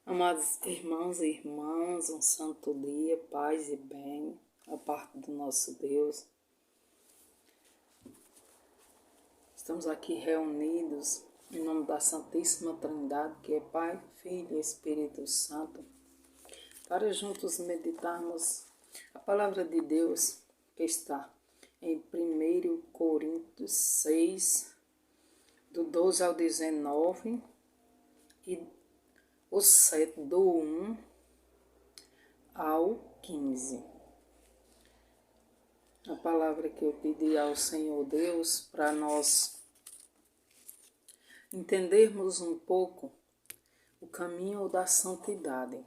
Amados irmãos e irmãs, um santo dia, paz e bem, a parte do nosso Deus. Estamos aqui reunidos em nome da Santíssima Trindade, que é Pai, Filho e Espírito Santo, para juntos meditarmos a palavra de Deus que está em 1 Coríntios 6, do 12 ao 19 e o 7, do 1 ao 15. A palavra que eu pedi ao Senhor Deus para nós entendermos um pouco o caminho da santidade,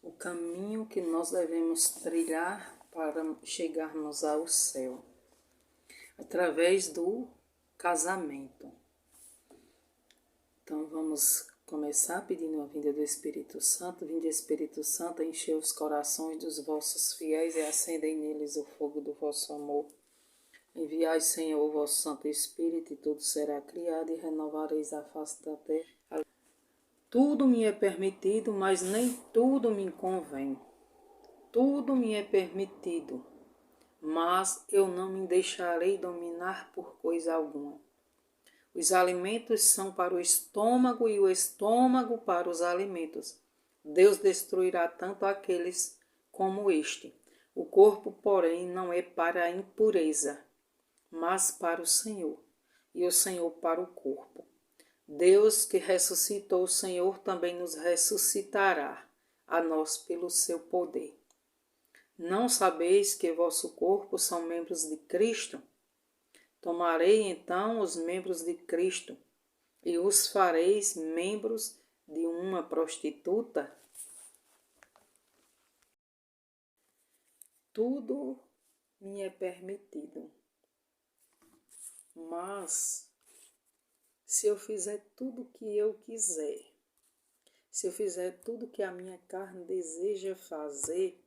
o caminho que nós devemos trilhar para chegarmos ao céu, através do casamento. Então vamos começar pedindo a vinda do Espírito Santo. Vinde Espírito Santo, enchei os corações dos vossos fiéis e acendei neles o fogo do vosso amor. Enviai, Senhor, o vosso Santo Espírito, e tudo será criado, e renovareis a face da terra. Tudo me é permitido, mas nem tudo me convém. Tudo me é permitido, mas eu não me deixarei dominar por coisa alguma. Os alimentos são para o estômago e o estômago para os alimentos. Deus destruirá tanto aqueles como este. O corpo, porém, não é para a impureza, mas para o Senhor, e o Senhor para o corpo. Deus que ressuscitou o Senhor também nos ressuscitará a nós pelo seu poder. Não sabeis que vosso corpo são membros de Cristo? Tomarei então os membros de Cristo e os fareis membros de uma prostituta? Tudo me é permitido, mas se eu fizer tudo o que eu quiser, se eu fizer tudo o que a minha carne deseja fazer,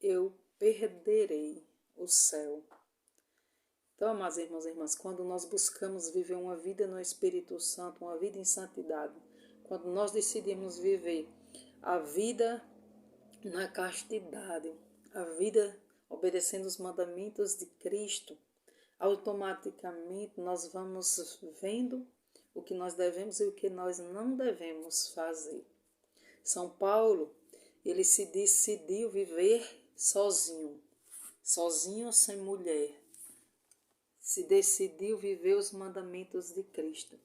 eu perderei o céu. Então, amados irmãos e irmãs, quando nós buscamos viver uma vida no Espírito Santo, uma vida em santidade, quando nós decidimos viver a vida na castidade, a vida obedecendo os mandamentos de Cristo, automaticamente nós vamos vendo o que nós devemos e o que nós não devemos fazer. São Paulo, ele se decidiu viver sozinho sem mulher. Se decidiu viver os mandamentos de Cristo.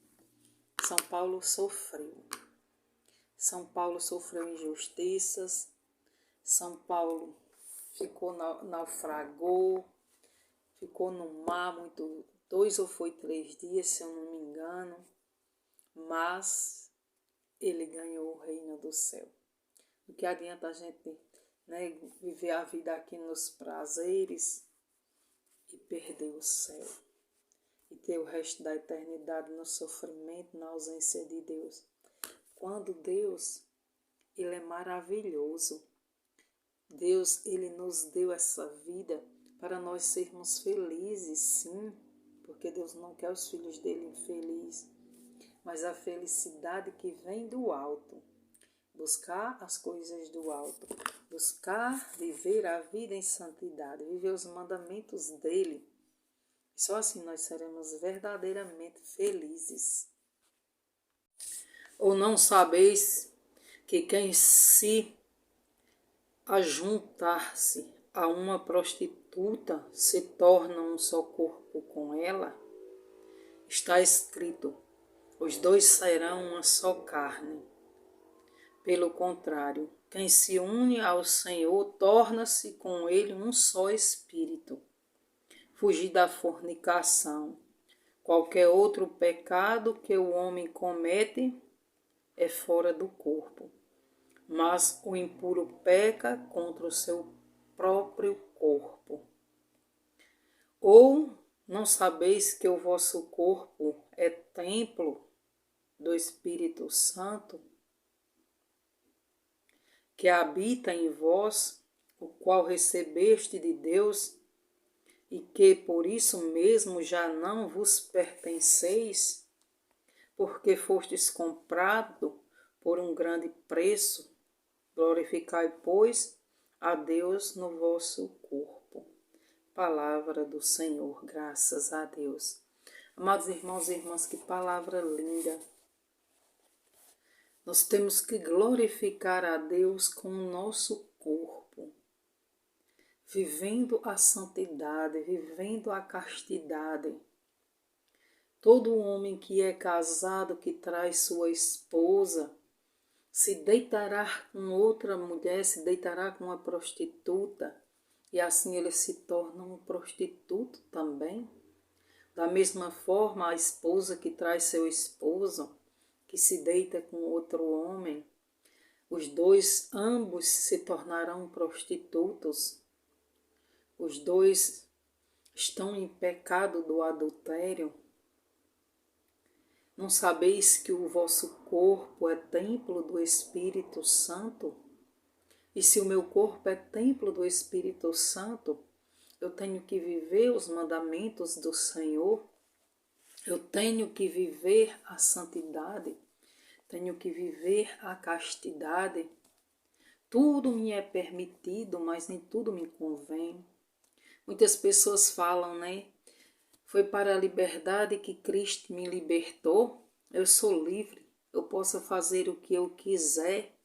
São Paulo sofreu. São Paulo sofreu injustiças. São Paulo naufragou, ficou no mar 2 ou 3 dias, se eu não me engano, mas ele ganhou o reino do céu. O que adianta a gente, viver a vida aqui nos prazeres e perder o céu, e ter o resto da eternidade no sofrimento, na ausência de Deus. Quando Deus, ele é maravilhoso. Deus, ele nos deu essa vida para nós sermos felizes, sim, porque Deus não quer os filhos dele infelizes, mas a felicidade que vem do alto. Buscar as coisas do alto, buscar viver a vida em santidade, viver os mandamentos dele. Só assim nós seremos verdadeiramente felizes. Ou não sabeis que quem se ajuntar-se a uma prostituta se torna um só corpo com ela? Está escrito: os dois serão uma só carne. Pelo contrário, quem se une ao Senhor torna-se com ele um só espírito. Fugir da fornicação. Qualquer outro pecado que o homem comete é fora do corpo, mas o impuro peca contra o seu próprio corpo. Ou não sabeis que o vosso corpo é templo do Espírito Santo, que habita em vós, o qual recebeste de Deus, e que por isso mesmo já não vos pertenceis, porque fostes comprado por um grande preço. Glorificai, pois, a Deus no vosso corpo. Palavra do Senhor, graças a Deus. Amados irmãos e irmãs, que palavra linda. Nós temos que glorificar a Deus com o nosso corpo, vivendo a santidade, vivendo a castidade. Todo homem que é casado, que traz sua esposa, se deitará com outra mulher, se deitará com uma prostituta, e assim ele se torna um prostituto também. Da mesma forma, a esposa que traz seu esposo, que se deita com outro homem, os dois, ambos se tornarão prostitutos. Os dois estão em pecado do adultério. Não sabeis que o vosso corpo é templo do Espírito Santo? E se o meu corpo é templo do Espírito Santo, eu tenho que viver os mandamentos do Senhor, eu tenho que viver a santidade, tenho que viver a castidade. Tudo me é permitido, mas nem tudo me convém. Muitas pessoas falam, né? Foi para a liberdade que Cristo me libertou. Eu sou livre, eu posso fazer o que eu quiser.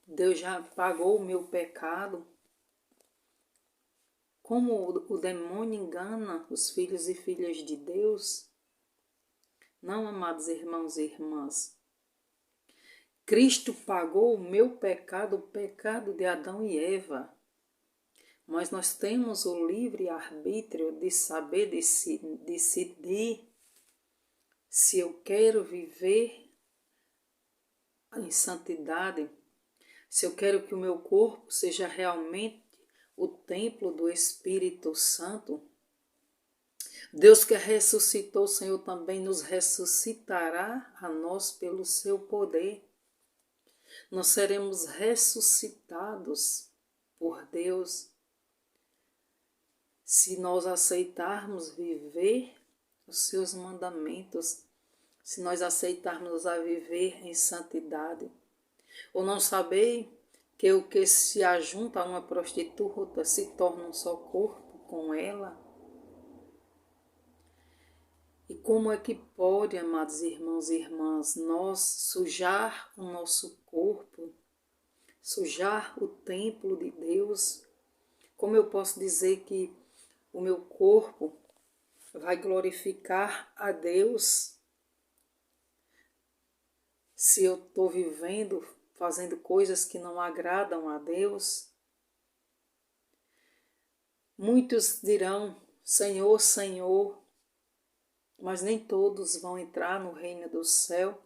Deus já pagou o meu pecado. Como o demônio engana os filhos e filhas de Deus? Não, amados irmãos e irmãs. Cristo pagou o meu pecado, o pecado de Adão e Eva. Mas nós temos o livre arbítrio de saber decidir se eu quero viver em santidade, se eu quero que o meu corpo seja realmente o templo do Espírito Santo. Deus que ressuscitou, o Senhor também nos ressuscitará a nós pelo seu poder. Nós seremos ressuscitados por Deus se nós aceitarmos viver os seus mandamentos, se nós aceitarmos a viver em santidade. Ou não saber que o que se ajunta a uma prostituta se torna um só corpo com ela? E como é que pode, amados irmãos e irmãs, nós sujar o nosso corpo, sujar o templo de Deus? Como eu posso dizer que o meu corpo vai glorificar a Deus se eu estou vivendo, fazendo coisas que não agradam a Deus? Muitos dirão, Senhor, Senhor, mas nem todos vão entrar no reino do céu.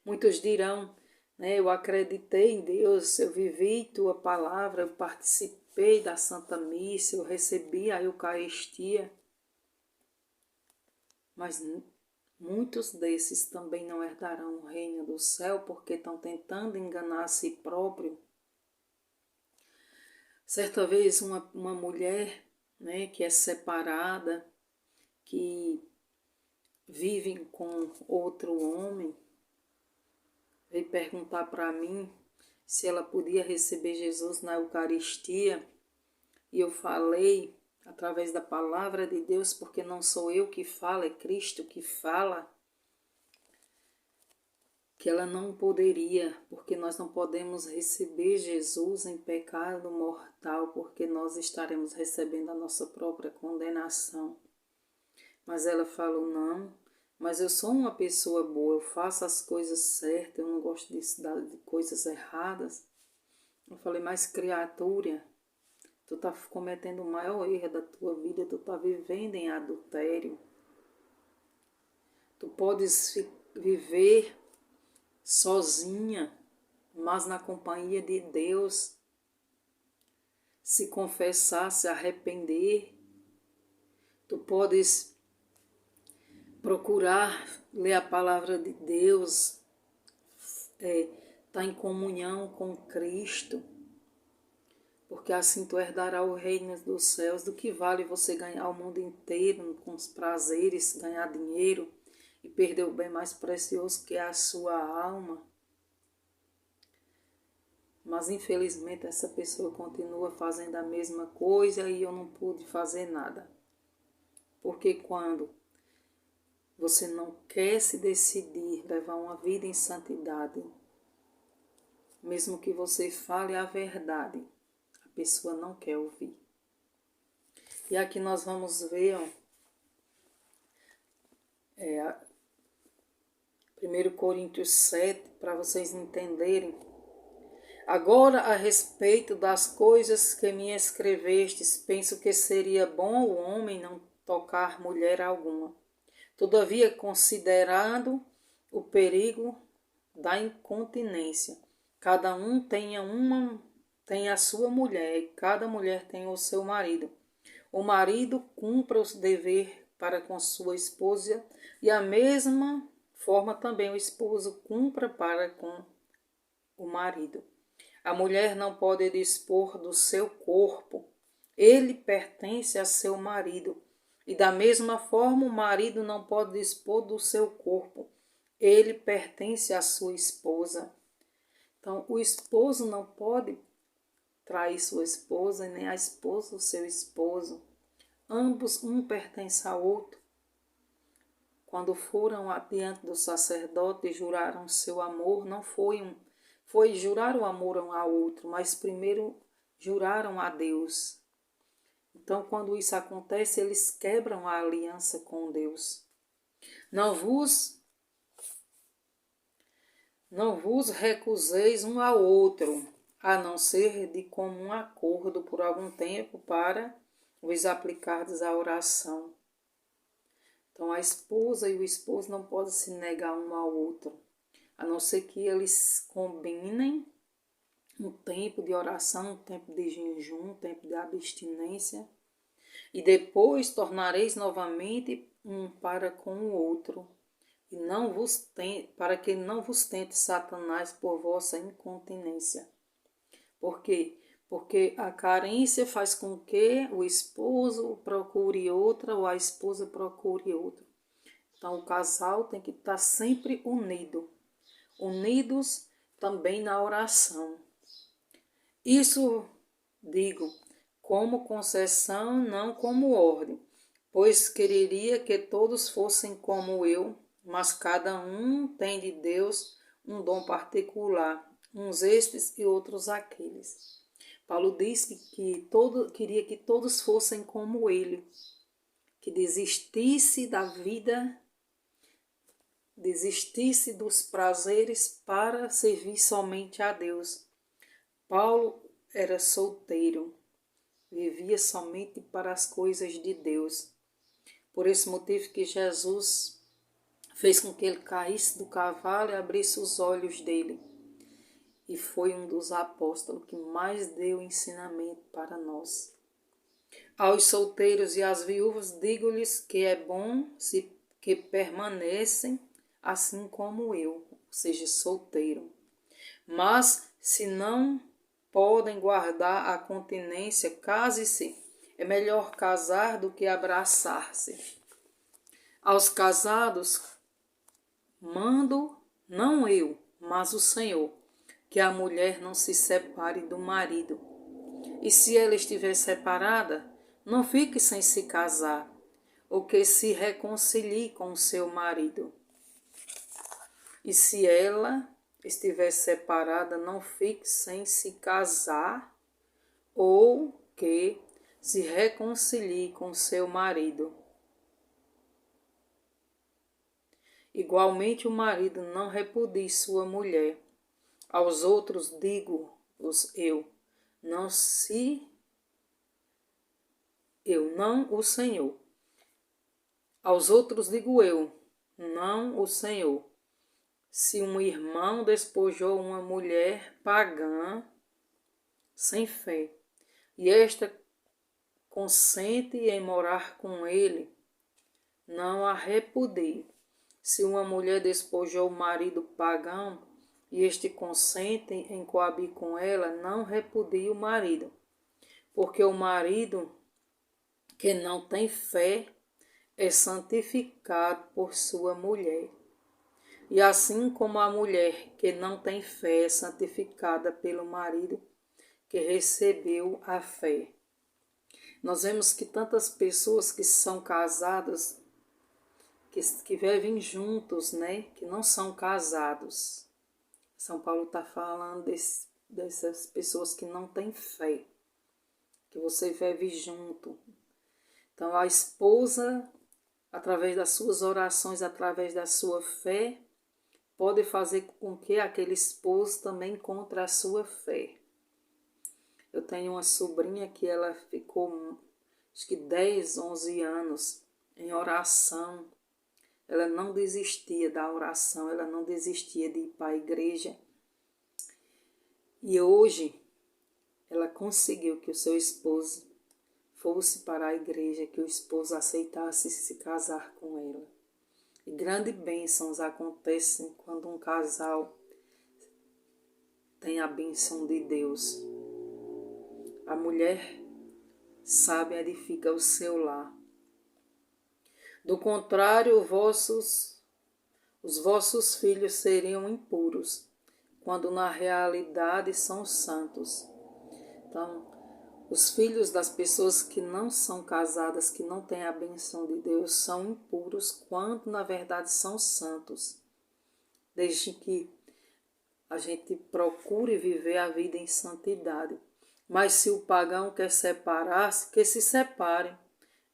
Muitos dirão, né, eu acreditei em Deus, eu vivi tua palavra, eu participei da Santa Missa, eu recebi a Eucaristia. Mas muitos desses também não herdarão o reino do céu porque estão tentando enganar a si próprio. Certa vez uma mulher, né, que é separada, que vive com outro homem, veio perguntar para mim se ela podia receber Jesus na Eucaristia. E eu falei através da palavra de Deus, porque não sou eu que falo, é Cristo que fala, que ela não poderia, porque nós não podemos receber Jesus em pecado mortal, porque nós estaremos recebendo a nossa própria condenação. Mas ela falou, não, mas eu sou uma pessoa boa, eu faço as coisas certas, eu não gosto de coisas erradas. Eu falei, mas criatura, tu está cometendo o maior erro da tua vida, tu está vivendo em adultério. Tu podes viver sozinha, mas na companhia de Deus, se confessar, se arrepender. Tu podes procurar ler a palavra de Deus, tá em comunhão com Cristo, porque assim tu herdarás o reino dos céus. Do que vale você ganhar o mundo inteiro com os prazeres, ganhar dinheiro e perder o bem mais precioso que é a sua alma? mas infelizmente essa pessoa continua fazendo a mesma coisa e eu não pude fazer nada. Porque quando você não quer se decidir levar uma vida em santidade, mesmo que você fale a verdade, a pessoa não quer ouvir. E aqui nós vamos ver 1 Coríntios 7, para vocês entenderem. Agora, a respeito das coisas que me escrevestes, penso que seria bom o homem não tocar mulher alguma. Todavia, considerando o perigo da incontinência, cada um tem a sua mulher, e cada mulher tem o seu marido. O marido cumpra o dever para com sua esposa, e a mesma forma também o esposo cumpra para com o marido. A mulher não pode dispor do seu corpo, ele pertence a seu marido. E da mesma forma o marido não pode dispor do seu corpo, ele pertence à sua esposa. Então o esposo não pode trair sua esposa, nem a esposa o seu esposo. Ambos, um pertence ao outro. Quando foram adiante do sacerdote e juraram seu amor, não foi jurar o amor um ao outro, mas primeiro juraram a Deus. Então, quando isso acontece, eles quebram a aliança com Deus. Não vos recuseis um ao outro, a não ser de comum acordo por algum tempo, para vos aplicardes à oração. Então, a esposa e o esposo não podem se negar um ao outro, a não ser que eles combinem um tempo de oração, um tempo de jejum, um tempo de abstinência, e depois tornareis novamente um para com o outro, e para que não vos tente Satanás por vossa incontinência. Por quê? Porque a carência faz com que o esposo procure outra ou a esposa procure outra. Então, o casal tem que estar sempre unidos também na oração. Isso digo como concessão, não como ordem, pois quereria que todos fossem como eu, mas cada um tem de Deus um dom particular, uns estes e outros aqueles. Paulo diz que queria que todos fossem como ele, que desistisse da vida, desistisse dos prazeres para servir somente a Deus. Paulo era solteiro, vivia somente para as coisas de Deus. Por esse motivo que Jesus fez com que ele caísse do cavalo e abrisse os olhos dele. E foi um dos apóstolos que mais deu ensinamento para nós. Aos solteiros e às viúvas digo-lhes que é bom que permanecem assim como eu, ou seja, solteiro. Mas se não podem guardar a continência, case-se. É melhor casar do que abraçar-se. Aos casados mando, não eu, mas o Senhor, que a mulher não se separe do marido. E se ela estiver separada, não fique sem se casar, ou que se reconcilie com o seu marido. E se ela estiver separada, não fique sem se casar, ou que se reconcilie com seu marido. Igualmente o marido não repudie sua mulher. Aos outros digo-os não o Senhor. Aos outros digo não o Senhor. Se um irmão despojou uma mulher pagã, sem fé, e esta consente em morar com ele, não a repudie. Se uma mulher despojou o marido pagão, e este consente em coabir com ela, não repudie o marido. Porque o marido que não tem fé é santificado por sua mulher. E assim como a mulher que não tem fé é santificada pelo marido que recebeu a fé. Nós vemos que tantas pessoas que são casadas, que vivem juntos, né? Que não são casados. São Paulo está falando dessas pessoas que não têm fé, que você vive junto. Então a esposa, através das suas orações, através da sua fé, pode fazer com que aquele esposo também encontre a sua fé. Eu tenho uma sobrinha que ela ficou, acho que 10, 11 anos em oração. Ela não desistia da oração, ela não desistia de ir para a igreja. E hoje ela conseguiu que o seu esposo fosse para a igreja, que o esposo aceitasse se casar com ela. E grandes bênçãos acontecem quando um casal tem a bênção de Deus. A mulher sabe edifica o seu lar. Do contrário, os vossos filhos seriam impuros, quando na realidade são santos. Então, os filhos das pessoas que não são casadas, que não têm a benção de Deus, são impuros, quando na verdade são santos. Desde que a gente procure viver a vida em santidade. Mas se o pagão quer separar-se, que se separem.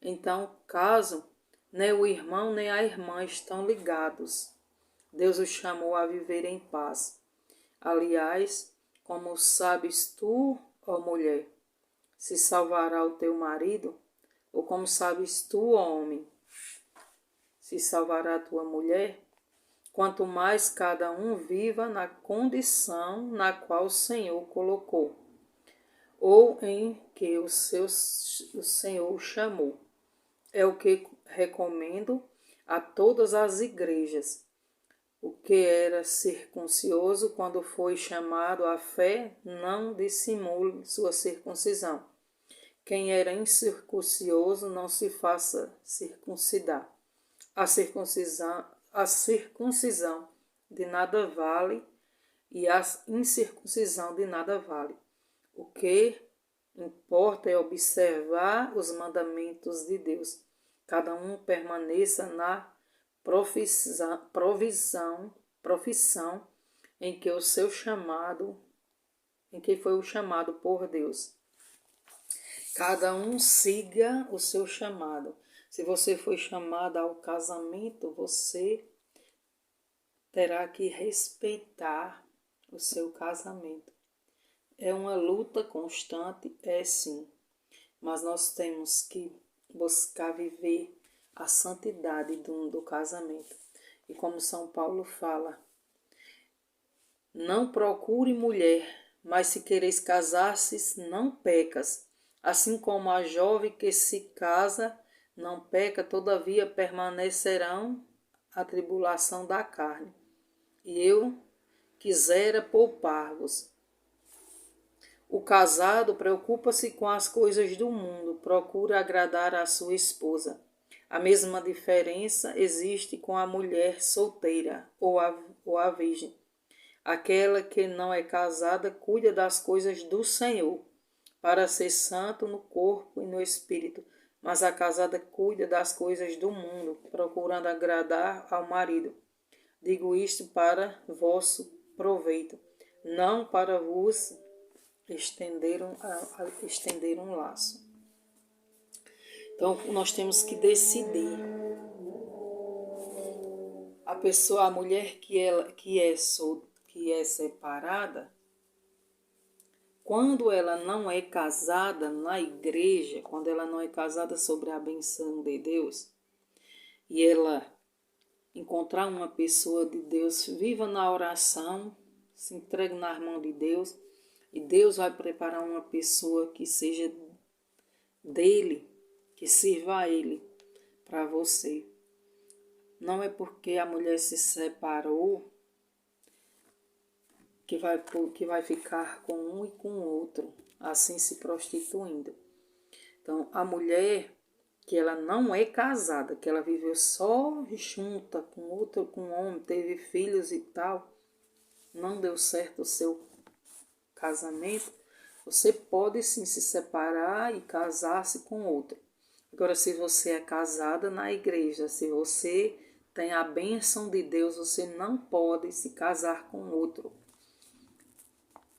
Então, caso nem o irmão nem a irmã estão ligados, Deus os chamou a viver em paz. Aliás, como sabes tu, ó mulher, se salvará o teu marido? Ou como sabes tu, ó homem, se salvará a tua mulher? Quanto mais cada um viva na condição na qual o Senhor colocou, ou em que o Senhor o chamou. É o que recomendo a todas as igrejas. O que era circuncioso, quando foi chamado à fé, não dissimule sua circuncisão. Quem era incircuncioso, não se faça circuncidar. A circuncisão de nada vale e a incircuncisão de nada vale. O que importa é observar os mandamentos de Deus. Cada um permaneça na profissão em que o seu chamado, em que foi o chamado por Deus. Cada um siga o seu chamado. Se você foi chamado ao casamento, você terá que respeitar o seu casamento. É uma luta constante, é sim, mas nós temos que buscar viver a santidade do casamento. E como São Paulo fala, não procure mulher, mas se quereis casar-se, não pecas. Assim como a jovem que se casa não peca, todavia permanecerão a tribulação da carne. E eu quisera poupar-vos. O casado preocupa-se com as coisas do mundo, procura agradar a sua esposa. A mesma diferença existe com a mulher solteira ou a virgem. Aquela que não é casada cuida das coisas do Senhor, para ser santo no corpo e no espírito, mas a casada cuida das coisas do mundo, procurando agradar ao marido. Digo isto para vosso proveito, não para vos estender um laço. Então, nós temos que decidir. A mulher que é separada, quando ela não é casada na igreja, quando ela não é casada sobre a benção de Deus, e ela encontrar uma pessoa de Deus, viva na oração, se entregue nas mãos de Deus, e Deus vai preparar uma pessoa que seja dele, que sirva a ele para você. Não é porque a mulher se separou que vai ficar com um e com o outro, assim se prostituindo. Então, a mulher que ela não é casada, que ela viveu só junta com um homem, teve filhos e tal, não deu certo o seu casamento, você pode sim se separar e casar-se com outro. Agora, se você é casada na igreja, se você tem a bênção de Deus, você não pode se casar com outro.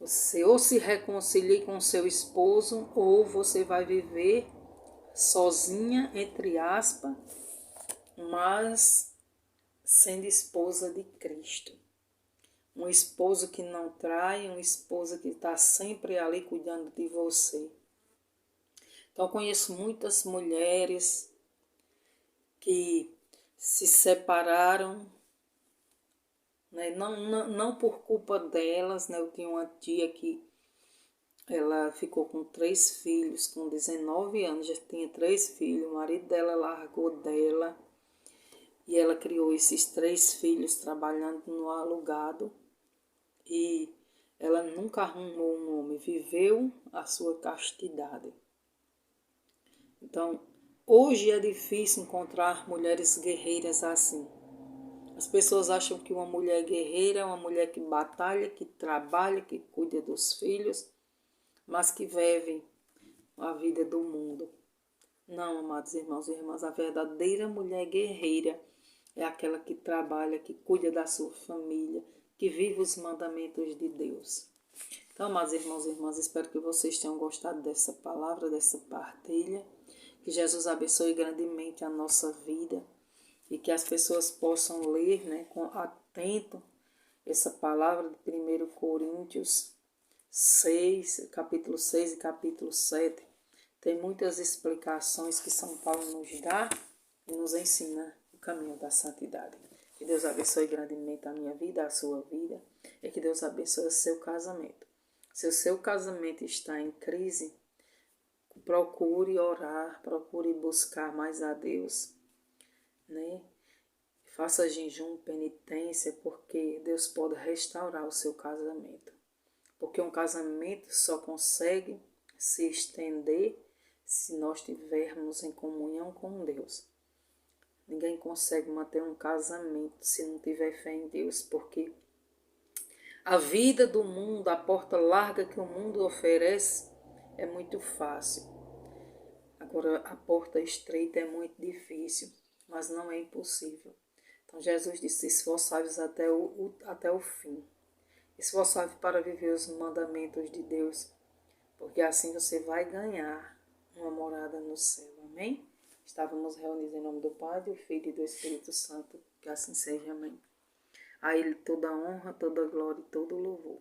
Você ou se reconcilie com seu esposo, ou você vai viver sozinha, entre aspas, mas sendo esposa de Cristo. Um esposo que não trai, um esposo que está sempre ali cuidando de você. Então, eu conheço muitas mulheres que se separaram, né? Não por culpa delas, né? Eu tinha uma tia que ela ficou com 3 filhos, com 19 anos, já tinha 3 filhos, o marido dela largou dela e ela criou esses 3 filhos trabalhando no alugado e ela nunca arrumou um homem, viveu a sua castidade. Então, hoje é difícil encontrar mulheres guerreiras assim. As pessoas acham que uma mulher guerreira é uma mulher que batalha, que trabalha, que cuida dos filhos, mas que vive a vida do mundo. Não, amados irmãos e irmãs, a verdadeira mulher guerreira é aquela que trabalha, que cuida da sua família, que vive os mandamentos de Deus. Então, amados irmãos e irmãs, espero que vocês tenham gostado dessa palavra, dessa partilha. Que Jesus abençoe grandemente a nossa vida e que as pessoas possam ler, né, com atento essa palavra de 1 Coríntios 6, capítulo 6 e capítulo 7. Tem muitas explicações que São Paulo nos dá e nos ensina o caminho da santidade. Que Deus abençoe grandemente a minha vida, a sua vida, e que Deus abençoe o seu casamento. Se o seu casamento está em crise, procure orar, procure buscar mais a Deus, né? Faça jejum, penitência, porque Deus pode restaurar o seu casamento. Porque um casamento só consegue se estender se nós estivermos em comunhão com Deus. Ninguém consegue manter um casamento se não tiver fé em Deus, porque a vida do mundo, a porta larga que o mundo oferece, é muito fácil. Agora, a porta estreita é muito difícil, mas não é impossível. Então, Jesus disse: esforçai-vos até o fim. Esforçai-vos para viver os mandamentos de Deus, porque assim você vai ganhar uma morada no céu. Amém? Estávamos reunidos em nome do Pai, do Filho e do Espírito Santo. Que assim seja. Amém. A Ele toda a honra, toda a glória e todo o louvor.